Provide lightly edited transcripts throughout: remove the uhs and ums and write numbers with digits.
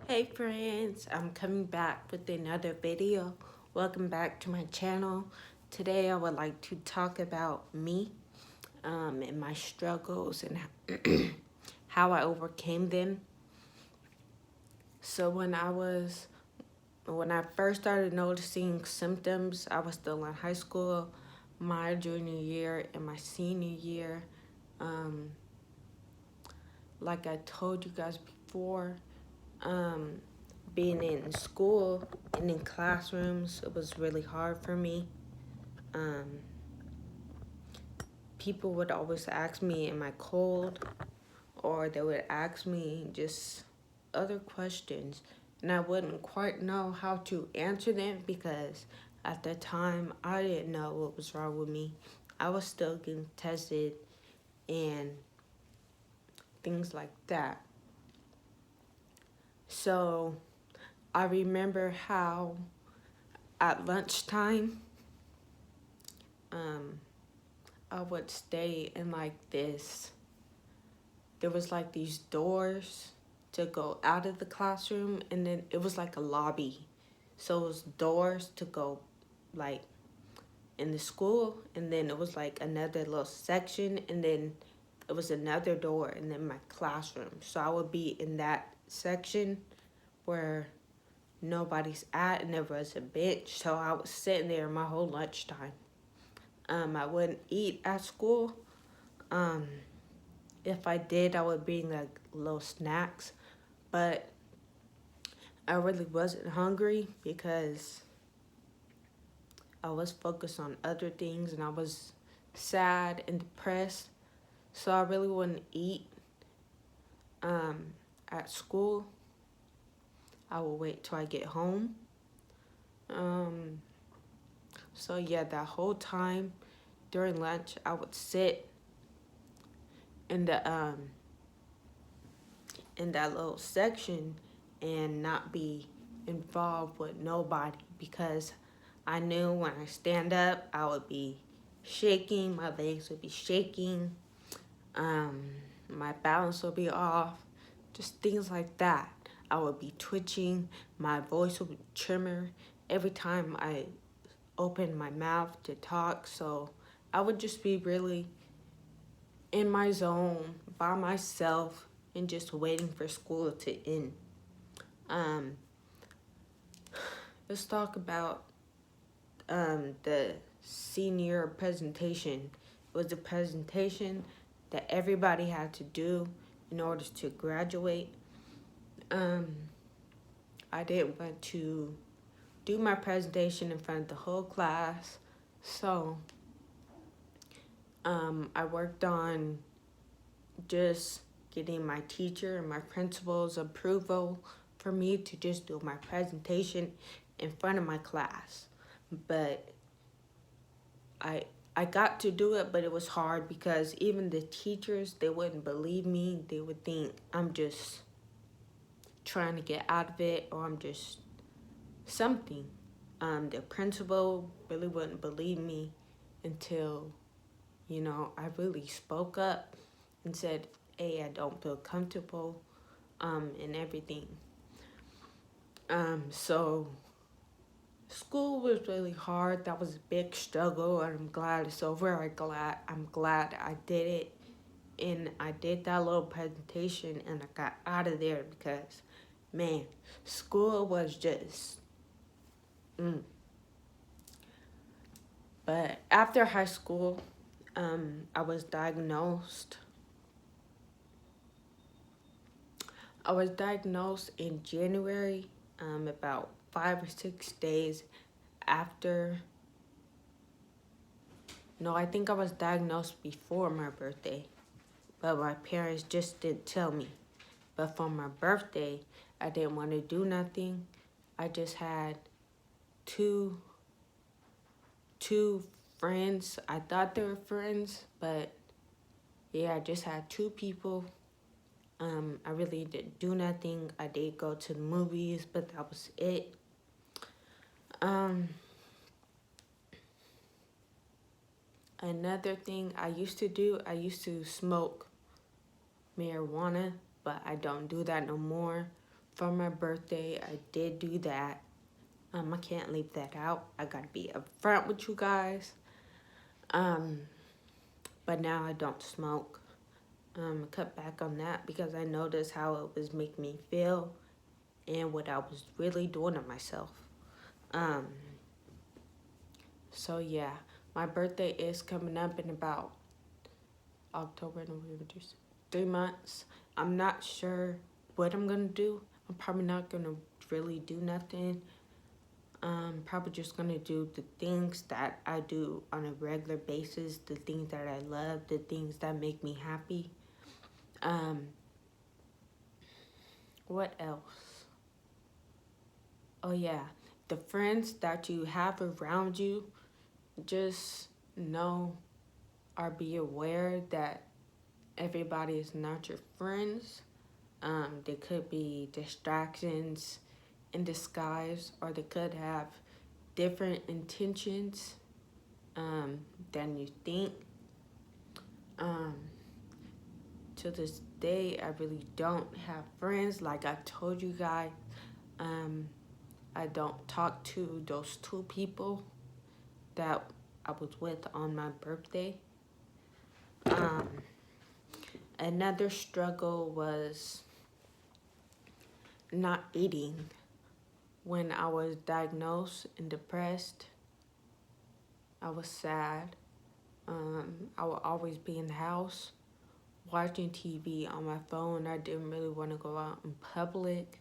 Hey friends, I'm coming back with another video. Welcome back to my channel. Today I would like to talk about me and my struggles and how I overcame them. So when I first started noticing symptoms, I was still in high school, my junior year and my senior year. Um, like I told you guys before, being in school and in classrooms, it was really hard for me. Um, People would always ask me, am I cold? Or they would ask me just other questions. And I wouldn't quite know how to answer them because at the time I didn't know what was wrong with me. I was still getting tested and things like that. So I remember how at lunchtime, I would stay in there was like these doors to go out of the classroom, and then it was like a lobby. So it was doors to go like in the school, and then it was like another little section, and then it was another door, and then my classroom. So I would be in that section where nobody's at, and there was a bench. So I was sitting there my whole lunchtime. I wouldn't eat at school. If I did, I would bring like little snacks, but I really wasn't hungry because I was focused on other things and I was sad and depressed. So I really wouldn't eat at school. I would wait till I get home. Um, so yeah, that whole time during lunch, I would sit in that little section and not be involved with nobody because I knew when I stand up, I would be shaking, my legs would be shaking, my balance would be off, just things like that. I would be twitching, my voice would tremor every time I opened my mouth to talk, so I would just be really in my zone by myself and just waiting for school to end. Um, let's talk about the senior presentation. It was a presentation that everybody had to do in order to graduate. I didn't want to do my presentation in front of the whole class, so I worked on just getting my teacher and my principal's approval for me to just do my presentation in front of my class. But I got to do it, but it was hard because even the teachers, they wouldn't believe me. They would think I'm just trying to get out of it or I'm just something. The principal really wouldn't believe me until, I really spoke up and said, hey, I don't feel comfortable, and everything. So school was really hard. That was a big struggle, and I'm glad it's over. I'm glad I did it, and I did that little presentation, and I got out of there because, man, school was just. But after high school, I was diagnosed. I was diagnosed in January, about 5 or 6 days after. No, I think I was diagnosed before my birthday, but my parents just didn't tell me. But for my birthday, I didn't want to do nothing. I just had two friends. I thought they were friends, but yeah, I just had two people. I really didn't do nothing. I did go to the movies, but that was it. Another thing I used to do, I used to smoke marijuana, but I don't do that no more. for my birthday, I did do that. I can't leave that out. I gotta be upfront with you guys. Um, but now I don't smoke. Cut back on that because I noticed how it was making me feel and what I was really doing to myself. Um, so yeah, my birthday is coming up in about October, November, 3 months. I'm not sure what I'm gonna do. I'm probably not gonna really do nothing. Probably just gonna do the things that I do on a regular basis, the things that I love, the things that make me happy. Um, what else? Oh yeah, the friends that you have around you, just know or be aware that everybody is not your friends. They could be distractions in disguise, or they could have different intentions than you think. Um, to this day, I really don't have friends. Like I told you guys, I don't talk to those two people that I was with on my birthday. Um, Another struggle was not eating. When I was diagnosed and depressed, I was sad. I would always be in the house watching TV on my phone. I didn't really want to go out in public.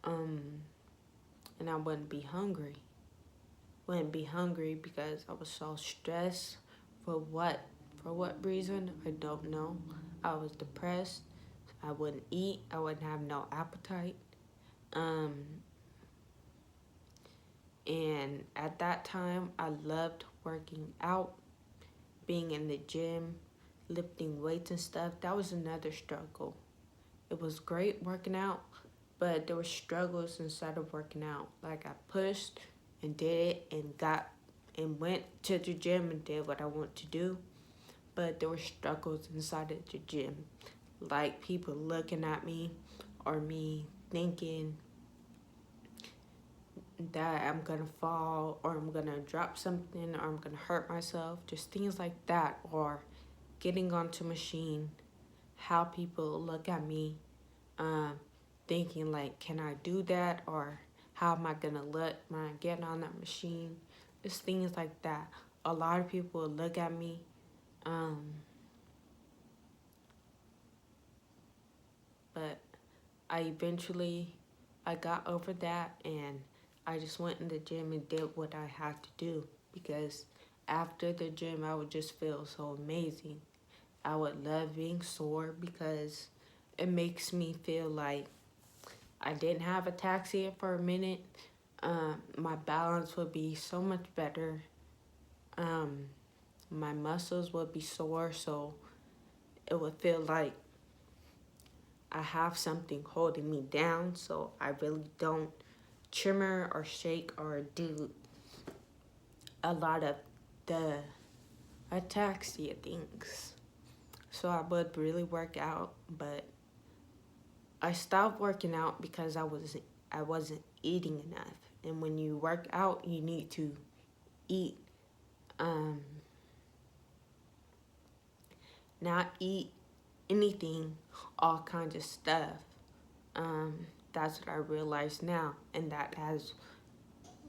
And I wouldn't be hungry. Wouldn't be hungry because I was so stressed. For what? For what reason? I don't know. I was depressed. I wouldn't eat. I wouldn't have no appetite. Um, and at that time, I loved working out, being in the gym, lifting weights and stuff. That was another struggle. It was great working out, but there were struggles inside of working out. Like I pushed and did it and went to the gym and did what I want to do. But there were struggles inside of the gym. Like people looking at me or me thinking that I'm gonna fall or I'm gonna drop something or I'm gonna hurt myself. Just things like that. Or getting onto machine, how people look at me, um, thinking like, can I do that? Or how am I gonna look when I get on that machine? It's things like that. A lot of people look at me, but I got over that and I just went in the gym and did what I had to do because after the gym I would just feel so amazing. I would love being sore because it makes me feel like I didn't have ataxia for a minute. My balance would be so much better. Um, my muscles would be sore, so it would feel like I have something holding me down, so I really don't tremor or shake or do a lot of the ataxia things. So I would really work out, but I stopped working out because I wasn't eating enough. And when you work out, you need to eat, um, not eat anything, all kinds of stuff. That's what I realize now, and that has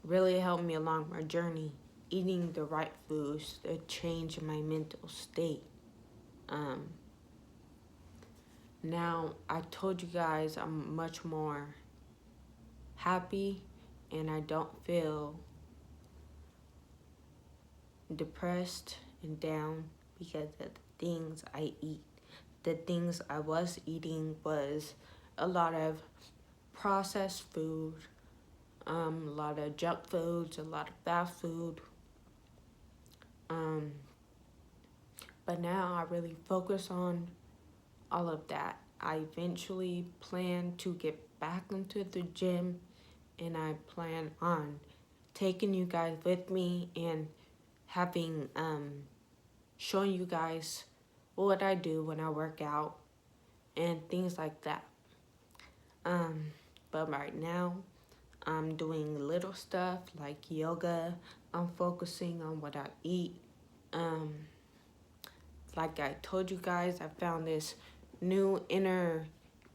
really helped me along my journey. Eating the right foods to change my mental state. Um, Now, I told you guys I'm much more happy and I don't feel depressed and down because of the things I eat. The things I was eating was a lot of processed food, a lot of junk foods, a lot of fast food. Um, but now I really focus on all of that. I eventually plan to get back into the gym and I plan on taking you guys with me and having showing you guys what I do when I work out and things like that. But right now, I'm doing little stuff like yoga. I'm focusing on what I eat. Um, like I told you guys, I found this new inner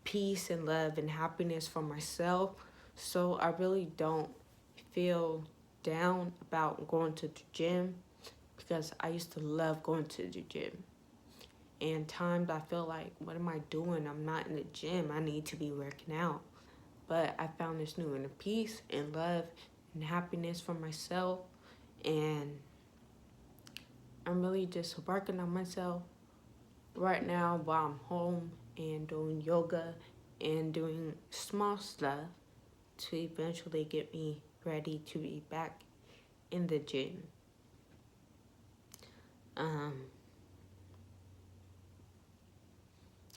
peace and love and happiness for myself. So I really don't feel down about going to the gym because I used to love going to the gym. And times I feel like, what am I doing? I'm not in the gym. I need to be working out. But I found this new inner peace and love and happiness for myself. And I'm really just working on myself right now while I'm home and doing yoga and doing small stuff to eventually get me ready to be back in the gym.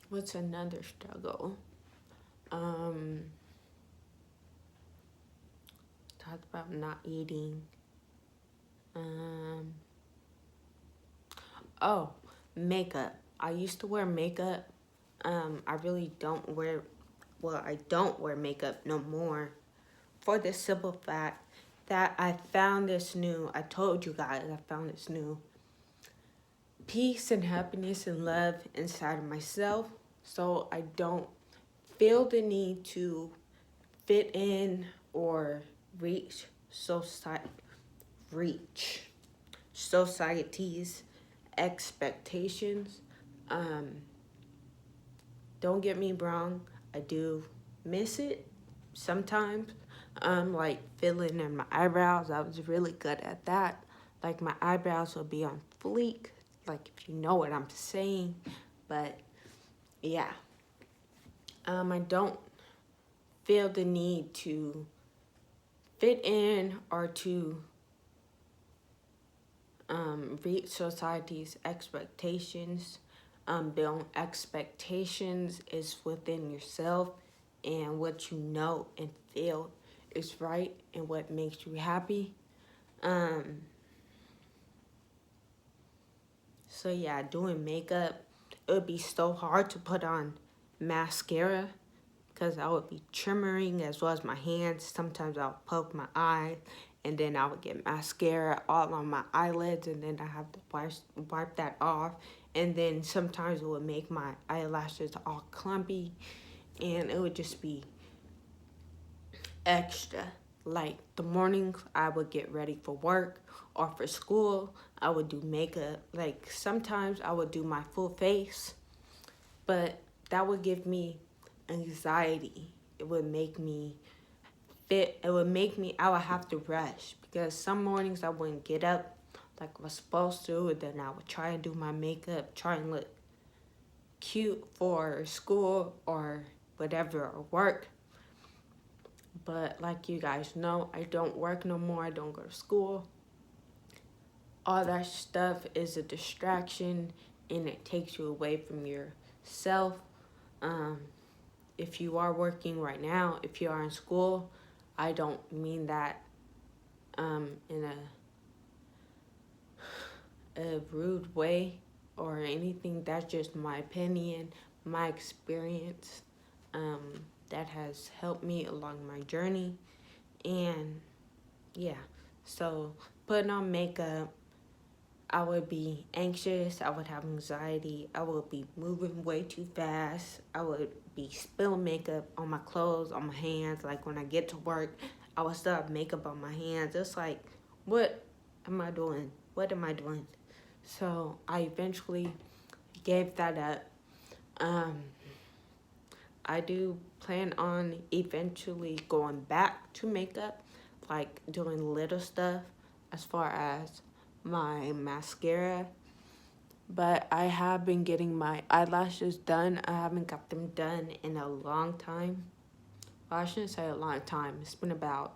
What's another struggle? Talked about not eating. Oh, makeup. I used to wear makeup. I really don't wear, I don't wear makeup no more for the simple fact that I told you guys, I found this new peace and happiness and love inside of myself. So I don't feel the need to fit in or reach society's expectations. Don't get me wrong, I do miss it sometimes. Like filling in my eyebrows, I was really good at that. Like my eyebrows will be on fleek, like if you know what I'm saying. But yeah, I don't feel the need to fit in or to reach society's expectations. Building expectations is within yourself and what you know and feel is right and what makes you happy. So yeah, doing makeup, it would be so hard to put on mascara because I would be trimmering as well as my hands. Sometimes I'll poke my eye and then I would get mascara all on my eyelids and then I have to wipe that off. And then sometimes it would make my eyelashes all clumpy and it would just be extra. Like the mornings I would get ready for work or for school, I would do makeup. Like sometimes I would do my full face, but that would give me anxiety. It would make me I would have to rush because some mornings I wouldn't get up like I was supposed to, and then I would try and do my makeup, try and look cute for school or whatever or work. But like you guys know, I don't work no more. I don't go to school. All that stuff is a distraction and it takes you away from yourself. If you are working right now, if you are in school, I don't mean that in a rude way or anything. That's just my opinion, my experience that has helped me along my journey. And yeah, so putting on makeup, I would be anxious, I would have anxiety, I would be moving way too fast, I would be spilling makeup on my clothes, on my hands. Like when I get to work, I would still have makeup on my hands. It's like, what am I doing? What am I doing? So I eventually gave that up. I do plan on eventually going back to makeup, like doing little stuff as far as my mascara. But I have been getting my eyelashes done. I haven't got them done in a long time. Well, I shouldn't say a long time. It's been about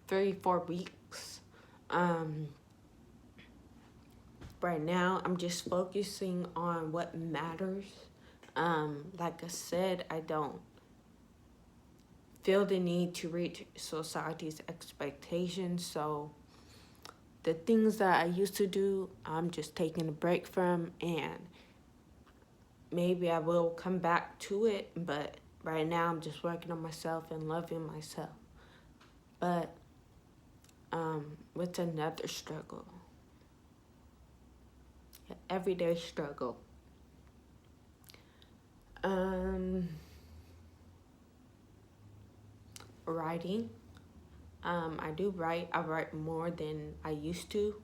3-4 weeks. Right now, I'm just focusing on what matters. Like I said, I don't feel the need to reach society's expectations. So the things that I used to do, I'm just taking a break from, and maybe I will come back to it, but right now I'm just working on myself and loving myself. But what's another struggle? Everyday struggle. Writing. I do write. I write more than I used to.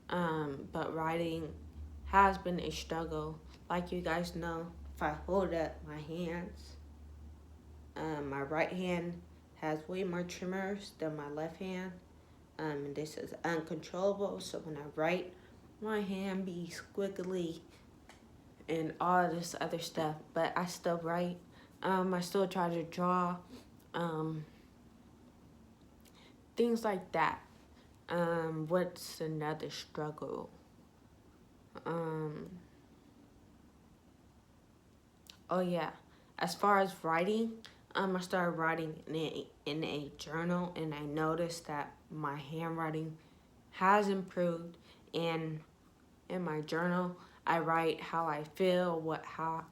But writing has been a struggle. Like you guys know, if I hold up my hands, my right hand has way more tremors than my left hand. And this is uncontrollable. So when I write, my hand be squiggly and all this other stuff. But I still write. I still try to draw. Things like that. What's another struggle? Oh yeah, as far as writing, I started writing in a journal, and I noticed that my handwriting has improved. And in my journal, I write how I feel, how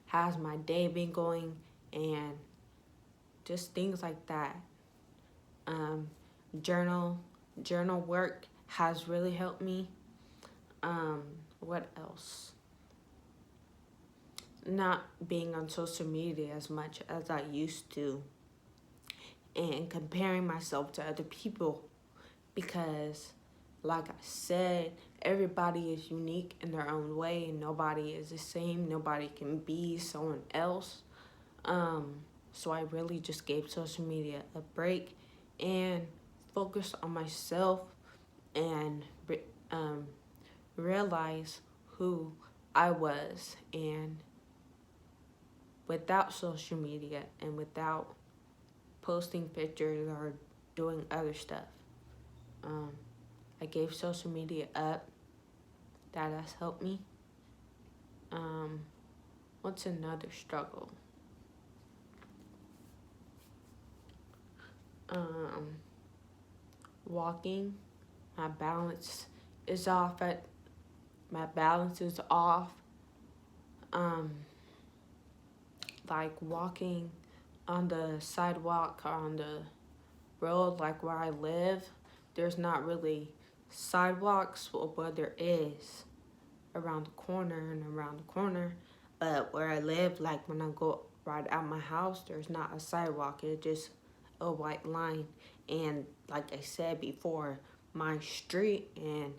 has my day been going, and just things like that. Journal work has really helped me. What else? Not being on social media as much as I used to, and comparing myself to other people, because like I said, everybody is unique in their own way and nobody is the same. Nobody can be someone else. So I really just gave social media a break and focused on myself and realize who I was. And without social media and without posting pictures or doing other stuff, I gave social media up. That has helped me. What's another struggle? Walking. My balance is off. My balance is off. Like walking on the sidewalk or on the road, like where I live, there's not really sidewalks. Well, there is around the corner and around the corner, but where I live, like when I go right out my house, there's not a sidewalk. It's just a white line. And like I said before, my street and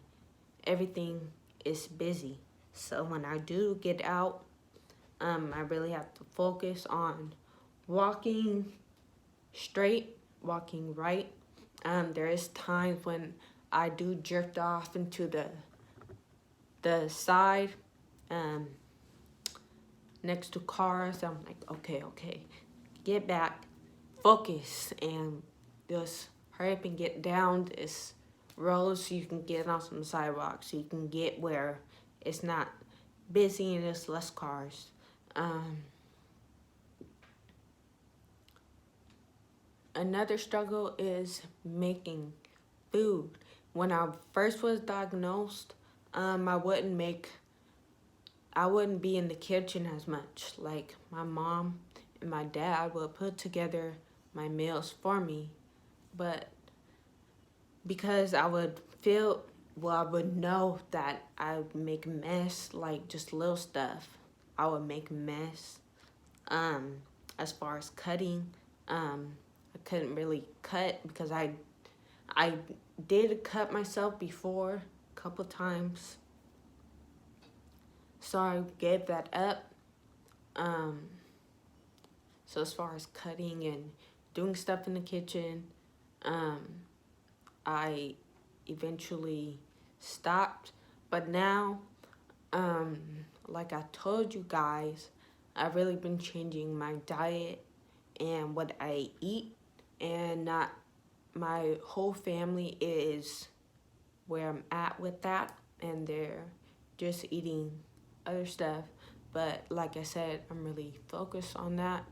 everything is busy. So when I do get out, I really have to focus on walking straight, walking right. There is times when I do drift off into the side, next to cars. I'm like, okay, get back, focus, and just hurry up and get down this road so you can get on some sidewalks, so you can get where it's not busy and there's less cars. Another struggle is making food. When I first was diagnosed, I wouldn't be in the kitchen as much. Like my mom and my dad would put together my meals for me, but because I would know that I would make a mess, like just little stuff. I would make a mess. As far as cutting, I couldn't really cut because I did cut myself before a couple times. So I gave that up. So as far as cutting and doing stuff in the kitchen, I eventually stopped. But now, like I told you guys, I've really been changing my diet and what I eat, and not my whole family is where I'm at with that, and they're just eating other stuff. But like I said, I'm really focused on that.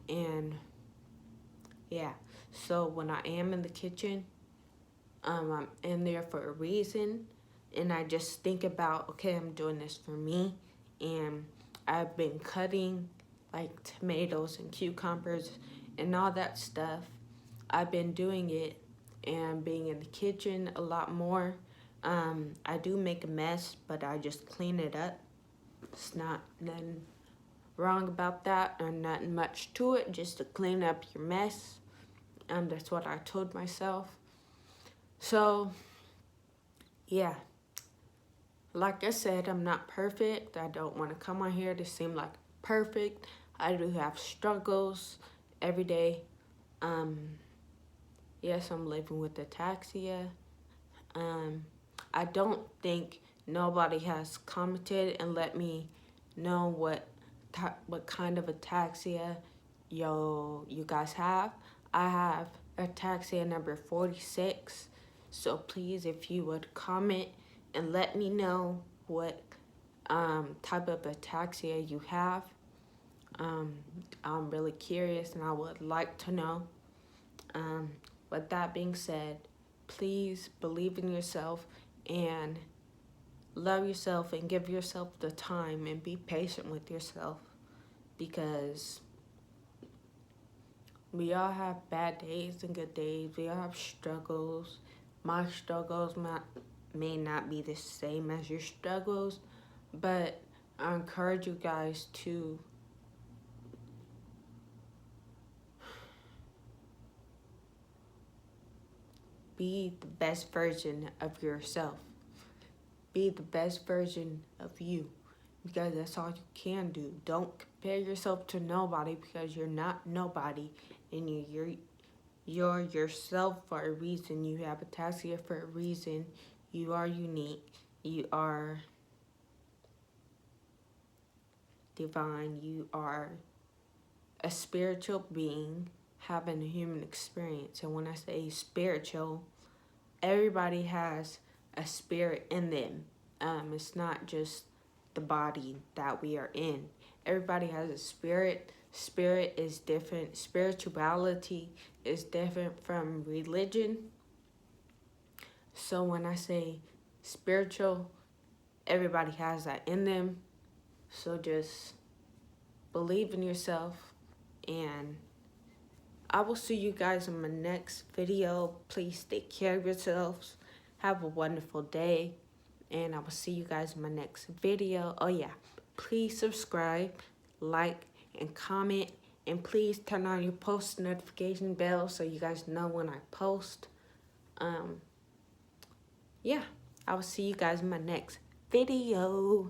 And yeah, so when I am in the kitchen, I'm in there for a reason, and I just think about, okay, I'm doing this for me, and I've been cutting like tomatoes and cucumbers and all that stuff. I've been doing it and being in the kitchen a lot more. I do make a mess, but I just clean it up. It's not nothing wrong about that, or nothing much to it, just to clean up your mess. That's what I told myself. So, yeah. Like I said, I'm not perfect. I don't want to come on here to seem like perfect. I do have struggles every day. Yes, I'm living with ataxia. I don't think nobody has commented and let me know what kind of ataxia you guys have. I have ataxia number 46. So please, if you would comment and let me know what type of ataxia you have. I'm really curious and I would like to know. With that being said, please believe in yourself and love yourself and give yourself the time and be patient with yourself, because we all have bad days and good days. We all have struggles. My struggles may not be the same as your struggles, but I encourage you guys to be the best version of yourself. Be the best version of you, because that's all you can do. Don't compare yourself to nobody, because you're not nobody, and you're yourself for a reason. You have ataxia for a reason. You are unique. You are divine. You are a spiritual being having a human experience. And when I say spiritual, everybody has a spirit in them. It's not just the body that we are in. Everybody has a spirit. Spirit is different. Spirituality is different from religion. So when I say spiritual, everybody has that in them. So just believe in yourself, and I will see you guys in my next video. Please take care of yourselves. Have a wonderful day, and I will see you guys in my next video. Oh yeah, please subscribe, like, and comment, and please turn on your post notification bell so you guys know when I post. Yeah, I will see you guys in my next video.